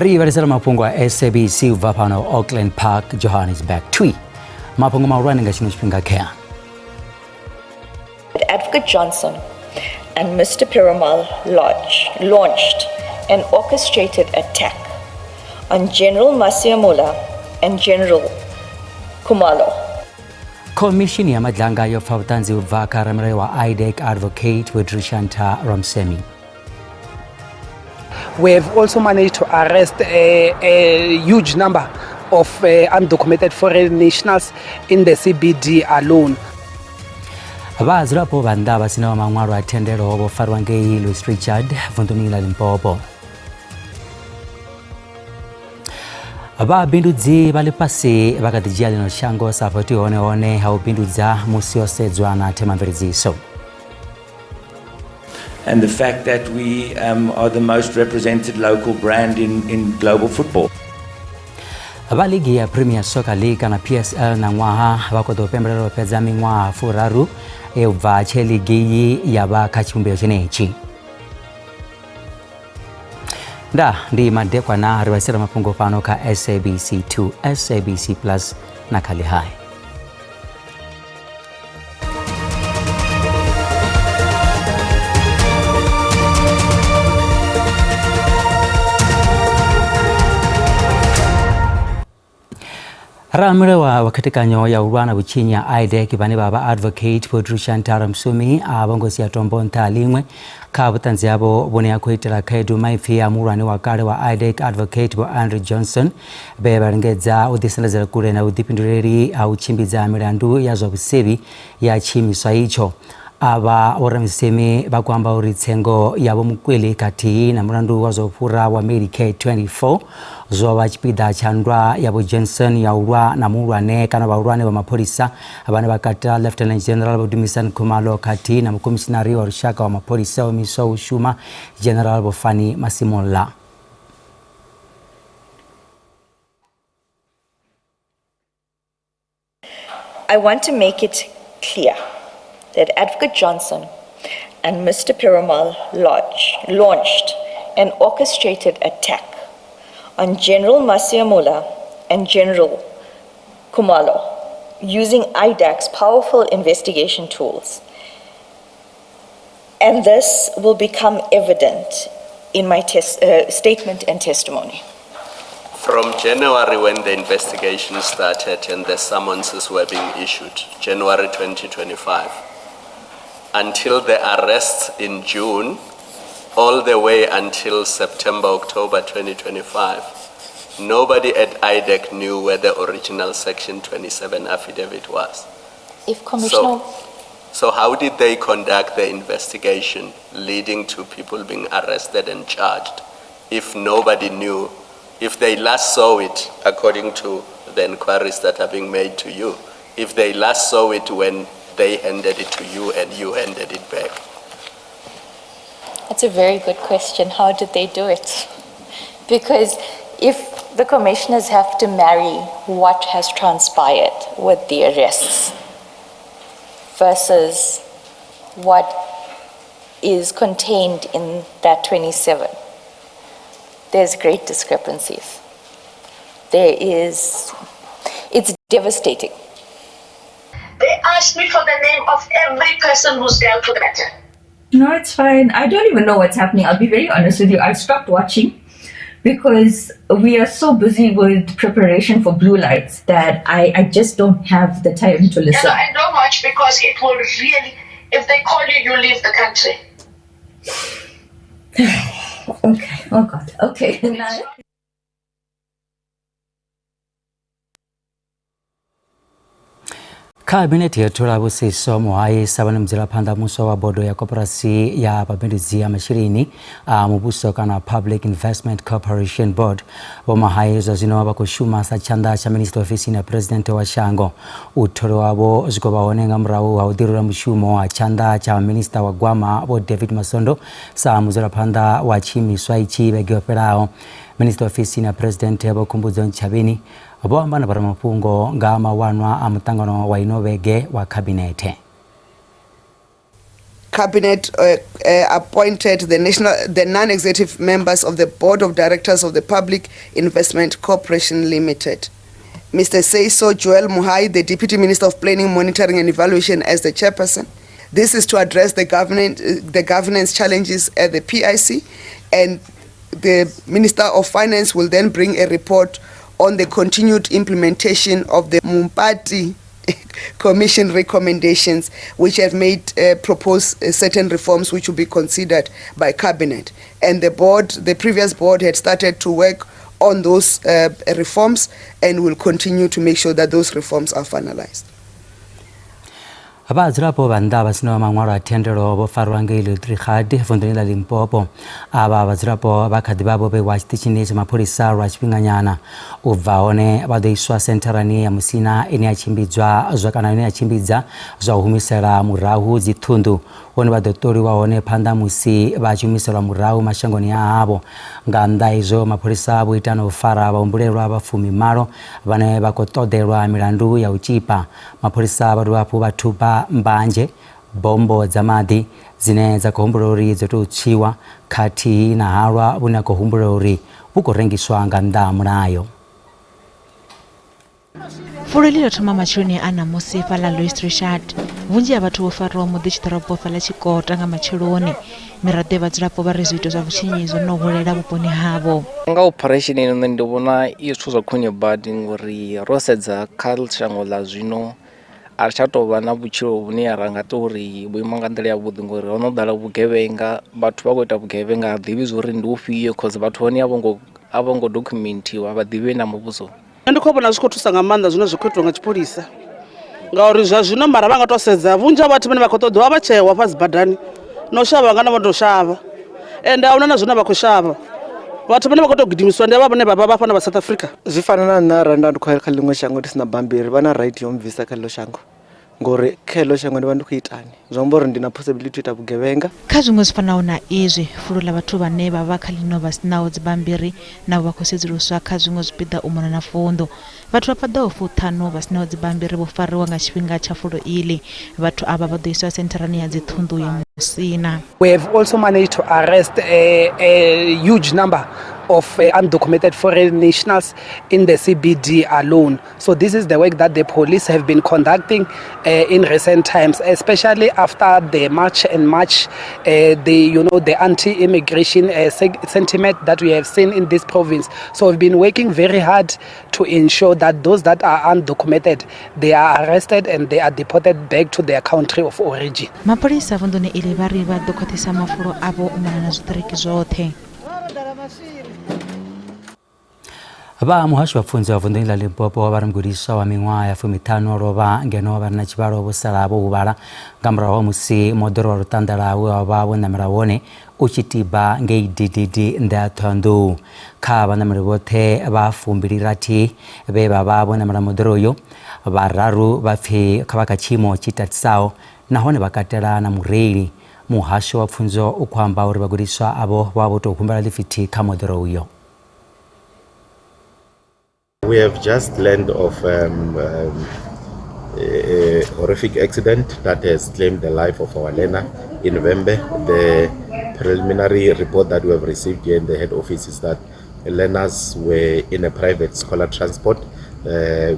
Ri varisela Mafhungo a SABC ubva pano Auckland Park, Johannesburg. Twi Mafhungo mahulwane nga chino chifhinga kea. Advocate Johnson and Mr. Perumal launched an orchestrated attack on General Masiamula and General Khumalo. Commission ya madlanga yofa vutanzi ubva karamire wa IDAC advocate Wedrishanta Ramsemi. We have also managed to arrest a huge number of undocumented foreign nationals in the CBD alone. Abazirapo banda basina mangwaro atendero obo farwange Louis Richard Vundumila Limpopo. Aba bindudzi bali pasi bakatijia lino shango sapoti one hau bindudza musiosedzwa na temamveridziso. And the fact that we are the most represented local brand in global football. Aba ligi ya Premier Soccer League na PSL na ngwaha bakoto pembrero pezami ngwaha furaru evva ligi ya ba kachimbeo chenechi. Da ndi madekwa na riwasira Mafhungo pano ka SABC 2, SABC Plus na kali hai. Ramire wa katika nyo ya urwana buchinya IDAC bane baba advocate Wedrishanta Ramsemi abongosi ya tombo ntalimwe ka butanzi yabo bone yakwitira kaidu maifi ya murwane wa kale wa IDAC advocate bo Andrew Johnson bebarengeza udisendezera kure na udipindureri au chimbiza mirandu ya zobusebi ya chimiswa icho aba oramisemi bakwamba uritsengo yabo mukweli kati na murandu wazopura wa Medicare 24 zoba chipida chandwa yabo Johnson ya urwa na murwane kana baurwane wa mapolisa abane bakata Lieutenant General Bodumisan Khumalo kati na mkomishinari wa rushaka wa mapolisa wa miso ushuma General Bofani Masimola. I want to make it clear that Advocate Johnson and Mr. Perumal launched an orchestrated attack on General Masiamula and General Khumalo using IDAC's powerful investigation tools. And this will become evident in my statement and testimony. From January, when the investigation started and the summonses were being issued, January 2025, until the arrests in June, all the way until September, October 2025, nobody at IDAC knew where the original Section 27 affidavit was. If Commissioner... So how did they conduct the investigation leading to people being arrested and charged if nobody knew? If they last saw it, according to the inquiries that are being made to you, if they last saw it when they handed it to you and you handed it back? That's a very good question. How did they do it? Because if the commissioners have to marry what has transpired with the arrests versus what is contained in that 27, there's great discrepancies. It's devastating. They asked me for the name of every person who's dealt with the matter. No, it's fine. I don't even know what's happening. I'll be very honest with you. I stopped watching because we are so busy with preparation for blue lights that I just don't have the time to listen. And don't watch because it will really, if they call you, you leave the country. Okay. Oh God. Okay. Now. Cabinet yetura busi somo ai sabana mzira panda muso wa bodo ya koperasi ya babinduzi ya mashirini mubuso kana Public Investment Corporation Board boma haizo zino bakushuma sa chanda cha Minister Office na President wa Shango utoro wabo zikoba onenga mrawo wa udirura mushumo wa chanda cha Minister wa Gwama bo David Masondo sa mzira panda wa chimi swaichi begioperao Minister Office na President ya Kumbuzo Nchabini abo ambana para Mafhungo ngama wanwa amutangano wa inobege wa kabinete. Cabinet appointed the non-executive members of the Board of Directors of the Public Investment Corporation Limited. Mr. Seiso Joel Muhai, the Deputy Minister of Planning, Monitoring and Evaluation, as the chairperson. This is to address the governance challenges at the PIC, and the Minister of Finance will then bring a report on the continued implementation of the Mumpati Commission recommendations, which have made proposed certain reforms which will be considered by Cabinet. And the previous board had started to work on those reforms and will continue to make sure that those reforms are finalized. Abazirapo banda basino mangwara tendero bo farwange Trihadi Fondela Limpopo aba bazirapo bakadibabo be wachitichine mapolisa rachipinganyana uvaone abadeiswa centerani ya musina ene achimbizwa zwakana ene achimbidza zwa uhumisera murahu zithundu one badotori waone phanda musi bachumisera murahu mashangoni abo nganda izo mapolisa abo itano fara baombulelwa abafumi maro bane bakotodelwa milandu ya uchipa mapolisa baduapo batupa mbanje bombo zamadi zine za kuhumbulori zotuchiwa kati na harwa buna kuhumbulori bukorengiswa nganda murayo. Furelilo tuma machuni ana musi fala Louis Richard vunji abatu ofarwa mudichitarapo fala chiko tanga machirone mirade bazirapo barizito za vuchinyizo no hulera buponi habo nga operation ino ndibona ithuza khonye badi ngori rosedza culture ngola zwino achato vana vutshilo vhune aranga tori vhuimanga nḓila ya vhuḓi ngori ono dala vhugevenga vhathu vha khou ita vhugevhenga a ḓivhi zwo ri ndi ufhio cause vhathu vhone a vho ngo documentiwa vha ḓivhe na muvhuso. Ndi khou vhona zwi khou thusa nga maanḓa zwine zwi khou itwa nga tshipholisa ngauri zwa zwino mara vha nga to sedza vhunzhi ha vhathu vhane vha khou ṱoḓa vha tshewa fhasi badani no shavha nga na vha tou shavha ende a huna na zwine vha khou shavha vhathu vhane vha khou tou gidimiswa ndi avha vhane vha fana vha South Africa. Zwi fana na nṋe arali nda ndi khou ya kha ḽiṅwe shango ndi sina bambiri vha na right yo mvisa kha ḽo shango ngori kha ḽo shango ndi vha ndi khou itani zwi amba uri ndi na possibility ita vhugevhenga kha zwiṅwe zwi fanaho na izwi fulo la vhathu vhane vha vha kha ḽino vha sinaho dzibambiri navho vha khou sedzuluswa kha zwiṅwe zwipiḓa u mona na fundo vhathu vha paḓaho fuṱhanu vha sinaho dzibambiri vho fariwa nga tshifhinga tsha fulo iḽi vhathu ava vha ḓo iswa sentarani ya dzithundu ya Musina. We have also managed to arrest a huge number of undocumented foreign nationals in the CBD alone. So this is the work that the police have been conducting in recent times, especially after the March and March, the anti-immigration sentiment that we have seen in this province. So we've been working very hard to ensure that those that are undocumented, they are arrested and they are deported back to their country of origin. Mapolisa vondone ili bari vha ḓo khwaṱhisa mafulo avo u mona na zwiṱiriki zwoṱhe. Ba muhasho wa pfunzo wa vunḓuni ḽa Limpopo vha ri mugudiswa wa miṅwaha ya 15 o lovha ngeno vha ri na tshivhalo vho sala vho huvhala nga murahu ha musi moḓoro wa luṱanḓa wa vha vho ṋamela wone u tshi tiba ngei DDD nnḓa Thohoyandou. Kha vhaṋameli vhoṱhe vha 26 vhe vha vha vho ṋamela moḓoro uyo vhararu vha pfhi kha vha kha tshiimo tshi tatisaho nahone vha katela na mureili. Muhasho wa pfunzo u khou amba uri vhagudiswa avo vha vho tou humbela ḽifithi kha moḓoro uyo. We have just learned of a horrific accident that has claimed the life of our learner in November. The preliminary report that we have received here in the head office is that the learners were in a private scholar transport,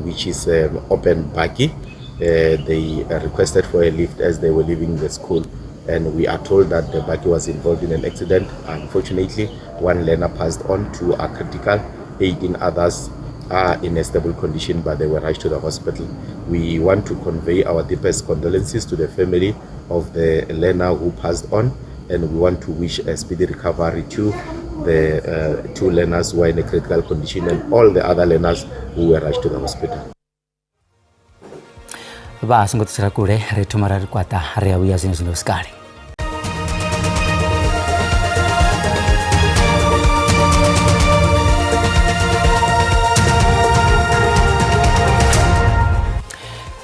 which is open buggy. They requested for a lift as they were leaving the school, and we are told that the buggy was involved in an accident. Unfortunately, one learner passed on, 2 are critical, 18 others are in a stable condition, but they were rushed to the hospital. We want to convey our deepest condolences to the family of the learner who passed on, and we want to wish a speedy recovery to the 2 learners who are in a critical condition and all the other learners who were rushed to the hospital. Ba singotsira kule retumara rikwata rea uya zino skali.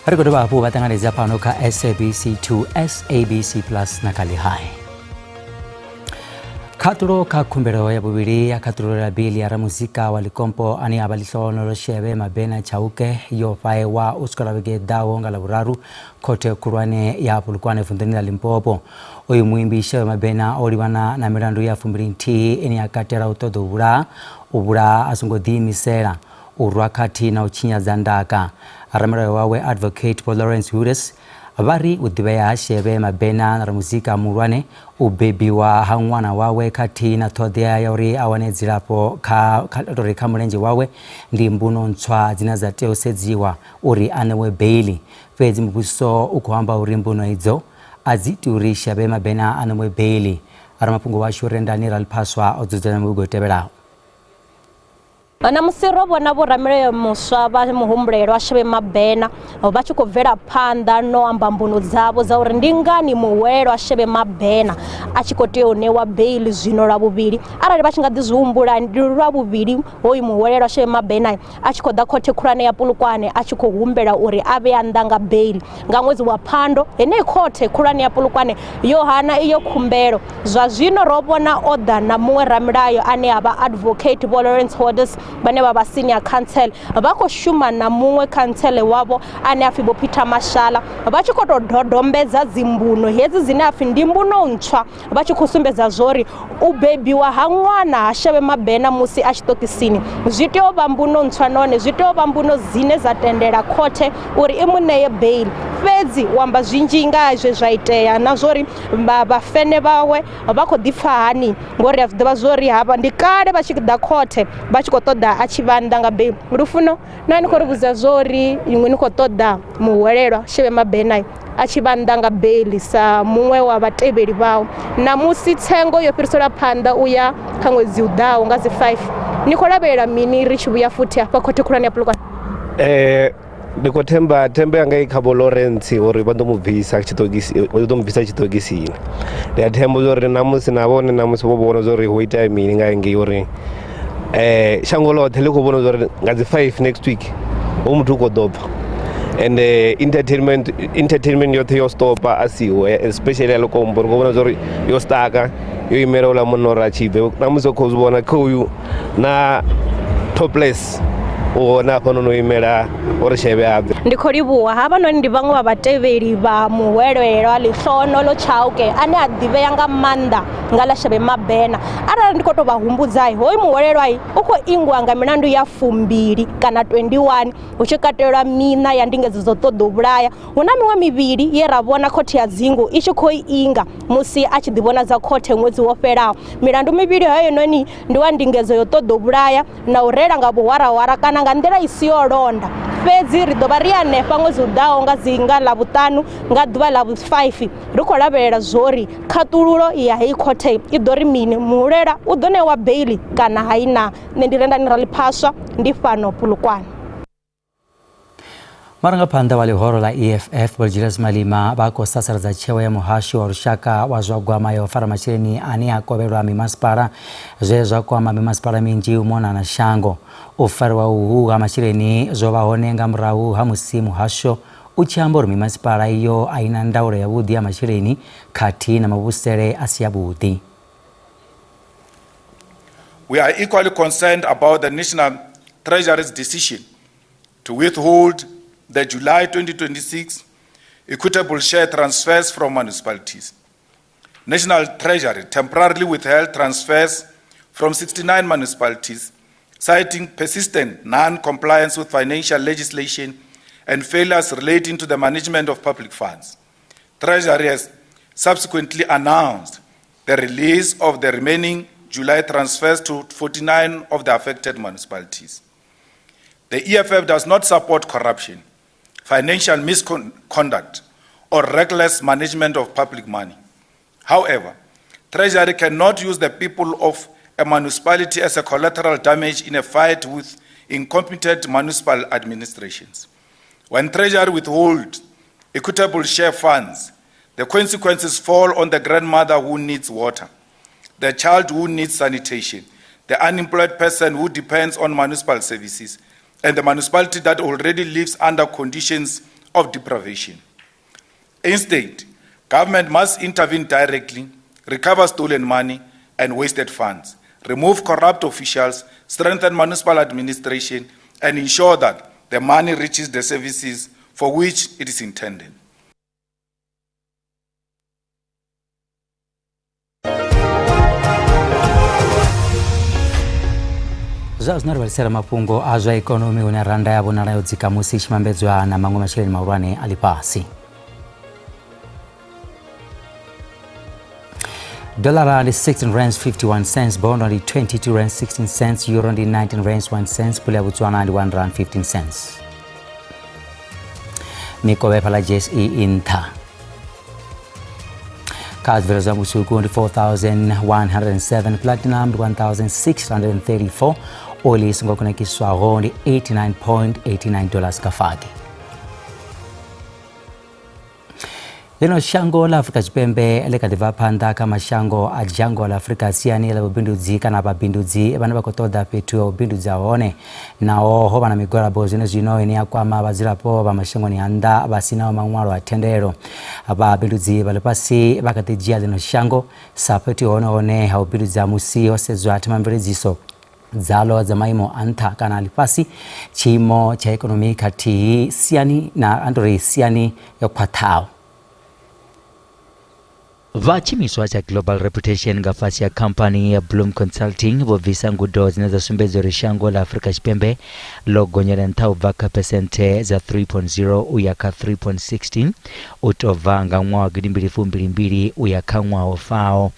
Ariko babu batanganiza pano ka SABC 2 SABC Plus na kali hai. Katuro ka kumbero ya bubiri ya katuro ya bili ya muzika walikompo ani abalisono lo shebe mabena chauke yo fae wa uskola bege dawo ngala buraru kote kurwane ya pulukwane fundeni la Limpopo. Oyu muimbi shebe mabena olibana na mirandu ya fumbirinti eni akatera utodo ubura asungo di misera urwakati na uchinya zandaka. Aramara wawe advocate Paul Lawrence Hures abari udibaya shebe mabena na muzika murwane ubebi wa hangwana wawe kati na todea yauri awane zirapo ka mulenje wawe ndi mbuno ntswa zinaza teosedziwa uri anewe baili fezi mbuso ukuhamba uri mbuno idzo aziti uri shebe mabena anewe baili Mafhungo wa shurenda ni ralpaswa odzuzana mugo tebela Ana musiro bona boramire muswa ba muhumbrero ashebe mabena bachiko vera panda no ambambuno zabo za uri ndingani muwero ashebe mabena achikoteyo ne wa bail zwino la bubiri arali bachinga dizumbula ndilwa bubiri hoyi muwero ashebe mabena achikoda kote kurane ya pulukwane achiko humbera uri abe andanga bail nga mwezi wa pando ene kote kurane ya pulukwane Yohana iyo kumbero zwa zwino robona order na muwe ramirayo ane aba advocate Lawrence Hures bane baba senior council bako shuma na muwe council wabo ane afibo Peter Mashala bachiko dodombeza zimbuno hezi zine afi ndimbuno ntswa bachikusumbeza zori ubebi wa hangwana ashebe mabena musi ashitokisini zviteo bambuno ntswa none zviteo bambuno zine zatendera kote uri imuneye bail fedzi wamba zwinjinga zvaiteya na zori bafene bawe bako difahani ngori afdaba zori hapa ndikale bachikida kote bachikotoda achivanda nga bail rufuno nani korubuza zori imwe nikotoda muwelelwa shebe mabena achivanda nga bail sa mumwe wa batebeli bawo na musi tsengo yo pirisora panda uya kangwezi udawo ngazi 5 nikolabela mini richibu ya futi apa kote kurani ya pulukwa Ndiko temba yanga ikhabo Lawrence uri bandomuvisa chitogisini ya tembo zori namusi nabone namusi bobona zori hoita mini ngange yori shangolo tele ko bona zori ngazi 5 next week umuthu ko dopa and entertainment yothe yo stopa asiwe especially loko mbona bona zori yo staka yo imera la monora chive namusi ko zibona ko na topless ona kono imela ori shebe abe ndikolibuwa haba no ndi bangwa bateveli ba muwelwelo alihlono lo chauke ane adive yanga manda ngala shebe mabena ara ndikoto bahumbuzai hoyi muwelelwai uko ingwa nga milandu ya 2 kana 21 uchikatelwa mina ya ndingezo zotodobulaya unami wa mibili yerabona koti ya zingu ichikoi inga musi achidibona za kote mwezi woferao milandu mibili hayo noni ndiwa ndingezo yotodobulaya na urela ngabo wara kana ngandera isiyo ronda fezi ridobaria nefa mwezi udawo ngazinga la 5 ngaduba la 5 riko labera zori katululo ya hikote idori mini murera udone wa baili kana haina nendirenda niralipaswa ndifano pulukwana Maranga panda wale horo la EFF Boljiras Malima bako sasara za chewa ya muhashi wa rushaka wazwagwa mayo faramacheni ani hakoberwa mimaspara zezo kwa mimaspara minji umona na shango ufarwa uhu hamachireni zoba honenga mrau hamusi muhasho uchamboro mimaspara iyo aina ndaure ya budi hamachireni kati na mabusere asiyabudi. We are equally concerned about the National Treasury's decision to withhold the July 2026 equitable share transfers from municipalities. National Treasury temporarily withheld transfers from 69 municipalities, citing persistent non-compliance with financial legislation and failures relating to the management of public funds. Treasury has subsequently announced the release of the remaining July transfers to 49 of the affected municipalities. The EFF does not support corruption, financial misconduct, or reckless management of public money. However, Treasury cannot use the people of a municipality as a collateral damage in a fight with incompetent municipal administrations. When Treasury withholds equitable share funds, the consequences fall on the grandmother who needs water, the child who needs sanitation, the unemployed person who depends on municipal services, and the municipality that already lives under conditions of deprivation. Instead, government must intervene directly, recover stolen money, and wasted funds, remove corrupt officials, strengthen municipal administration, and ensure that the money reaches the services for which it is intended. Zao zinarivalisira Mafhungo azwa ekonomi una randa yavo narayo dzikamusi chimambedzwa na mamwe masheleni maurwane ali pasi. Dollar rand is 16 rands 51 cents, bond only 22 rands 16 cents, euro only 19 rands 1 cents, pula Botswana and 1 rand 15 cents. Mikobe pala JSE Inta. Cars values on Busuku 4,107, platinum 1,634, oil is ngokuna kiswaho only $89.89 kafagi. Lino shango la Afrika Chipembe leka divapanda kama shango a jango la Afrika siani la bindudzi kana babindudzi bana bakotoda petu bindudzi aone nao hoba na migora bozine zino ene akwama bazirapo ba mashango ni anda basina mangwaro atendero aba bindudzi balipasi bakatejia lino shango sapeti one ha bindudzi amusi osezwa atimambiriziso zalo za maimo anta kana alipasi chimo cha ekonomi kati siani na andore siani yokwatao. Vachimiswa cha Global Reputation ngafasi ya company ya Bloom Consulting vovisa ngudo zinazosumbezo rishango la Afrika Chipembe logonyera ntau vaka pesente za 3.0 uyaka 3.16 utovanga mwa gidimbiri fumbilimbiri uyaka mwa ofao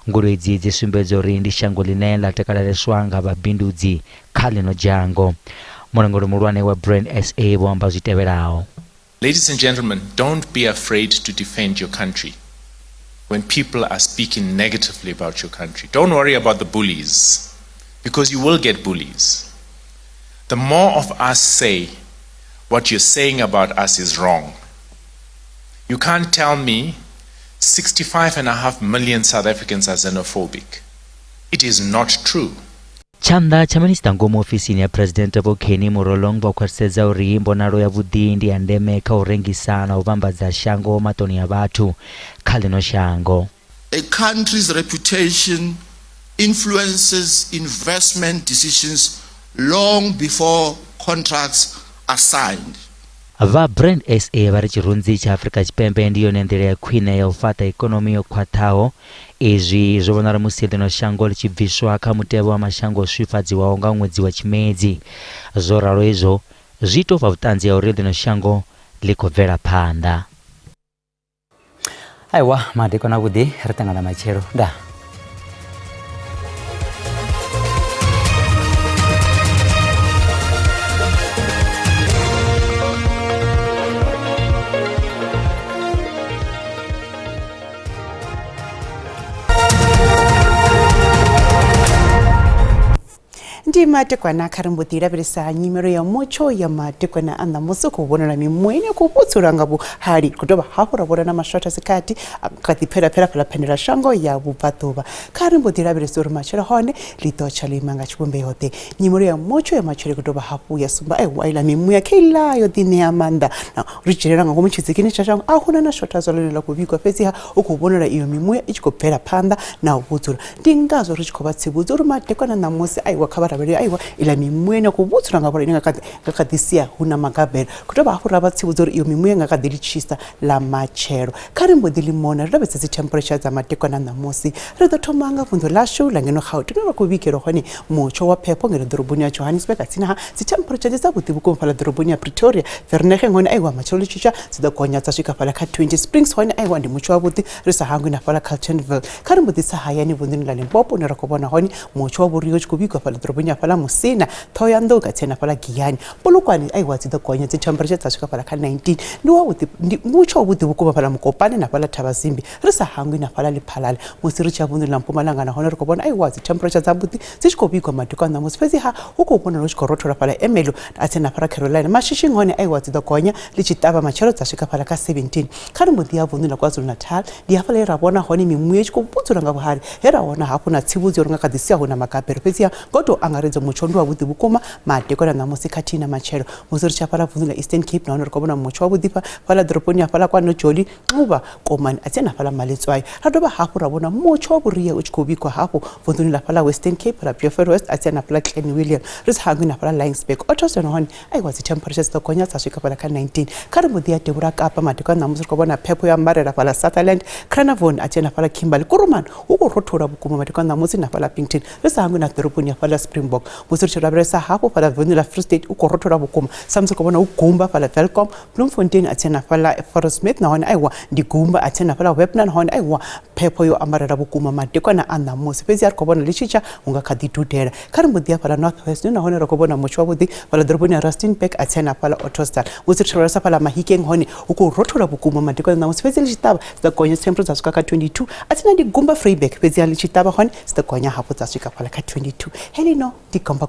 ngudo izi zisumbezo rindi shango linela tekalaleswanga babinduzi kalino jango mwanangoro murwane wa Brain SA wamba ziteverao. Ladies and gentlemen, don't be afraid to defend your country. When people are speaking negatively about your country, don't worry about the bullies, because you will get bullies. The more of us say what you're saying about us is wrong. You can't tell me 65.5 million South Africans are xenophobic. It is not true. Chanda cha minista ngomo ofisini ya President Bokeni Morolong wakwaseza urimbo naro ya vudindi ya ndeme ka urengi sana ubamba za shango matoni ya batu kalino shango. A country's reputation influences investment decisions long before contracts are signed. Va Brand SA vari chirunzi cha Afrika Chipembe ndiyo nendele ya kwina ya ufata ekonomi yokwatao izvi zovonara musilino shango lichibviswa kamutebo wa mashango swifadzi waonga mwedzi wa chimedzi zoraro izvo zvitova utanzi ya urilino shango likovera panda. Aiwa madiko na budi ritangana machero da. Ndi matekwana karimbutira birisa nyimero ya mocho ya matekwana anda muso kubonera mimwene kubutsuranga buhari kutoba hahura bona namashota zikati akati pera penera shango ya bupatoba karimbutira birisa machera hone litocha limanga chibombe yote nyimero ya mocho ya machera kutoba hapu ya sumba waila mimuya kila yo dine amanda na richiranga ngomuchizikini chashango ahuna na shota zolelo kubikwa pezi ha ukubonera iyo mimuya ichikopera panda na ubutsura dingazo richikobatsibuzo matekwana namusi wakabara aiwa ila mimwene kubutsura ngabora ngakadisia huna magabera kutoba ahura batsibuzo iyo mimwene ngakadilichisa la machero karimbodili mona rabetse zi temperature za matekwana namusi redo tomanga vundo lashu langeno khautu no kubikero hone mocho wa pepo ngere dorobuni ya Johannesburg atsina zi temperature za butibuko mfala dorobuni ya Pretoria verneke ngone aiwa macholo chicha zida konya tsashika fala ka 20 Springs hone aiwa ndi mocho wa buti risa hangu na fala Carltonville karimbodi sahayani vundini la Limpopo ne rakobona hone mocho wa buriyo chikubikwa fala dorobuni pala musina thoyando gatsena pala giyani polokwani aiwatsi the konya tse temperature tsashika pala ka 19 ndi mucho obuti bukuba pala mukopane na pala Thabazimbi risa hangu na pala liphalala musiricha bundu la Mpumalanga na hona rikobona aiwatsi temperature zabuti zishikobikwa madiko na musipezi ha ukubona lochikorothora pala Emelo atsena pala Carolina mashishi ngone aiwatsi the konya lichitaba machero tsashika pala ka 17 karimbodi ya bundu la KwaZulu Natal liyafala irabona honi mimuye chikobutsura ngabuhari hera wona hakuna tsibuzo ringakadisia hona makapero pezi ha goto angari angaredza mutsho ndi wavhuḓi vhukuma madekwana ṋamusi khathihi na matshelo musi ri tshi hafhaḽa vunḓu ḽa Eastern Cape nahone ri khou vhona mutsho wavhuḓi fhaḽa ḓoroboni hafhaḽa kwa Nojoli Nxuba Komani a tsi na fhaḽa Maletswayo ra dovha hafhu ra vhona mutsho wa vhuria u tshi khou bikwa hafhu vunḓuni ḽa fhaḽa Western Cape ra Beaufort West a tsi na fhaḽa Clan William ri si hangwi na fhaḽa Lionsburg Ottosdon nahone aiwa dzi temperatures ḓo gonya dza swika fhaḽa kha 19 kha ri mbuḓi ya Devhula Kapa madekwana ṋamusi ri khou vhona phepho ya mbarela fhaḽa Sutherland Cranavon a tsi na fhaḽa Kimberley Kuruman hu khou rothola vhukuma madekwana ṋamusi na fhaḽa Pinkton ri sa hangwi na ḓoroboni ya fhaḽa Springbok musi ri tshi lavhelesa hafhu fhaḽa vunḓu ḽa Free State u khou rothola vhukuma sa musi khou vhona u gumba fhaḽa Welkom Bloemfontein a tsi na fhaḽa Forest Smith nahone aiwa ndi gumba a tsi na fhaḽa Webna nahone aiwa phepho yo ambarela vhukuma madekwana a ṋamusi fhedzi ri khou vhona litshitsha hu nga kha ḓi dudela kha ri mbuḓi ya fhaḽa North West nahone ri khou vhona mutsho wavhuḓi fhaḽa ḓoroboni ya Rustenburg a tsi na fhaḽa Ottosdal musi ri tshi lavhelesa fhaḽa Mahikeng hone hu khou rothola vhukuma madekwana ṋamusi fhedzi ḽi tshi ṱavha dzi ḓo gonya temperature dza swika kha 22 a tsi na ndi gumba Vryburg fhedzi ḽi tshi ṱavha hone dzi ḓo gonya hafhu dza swika fhaḽa kha 22 helino ndi komba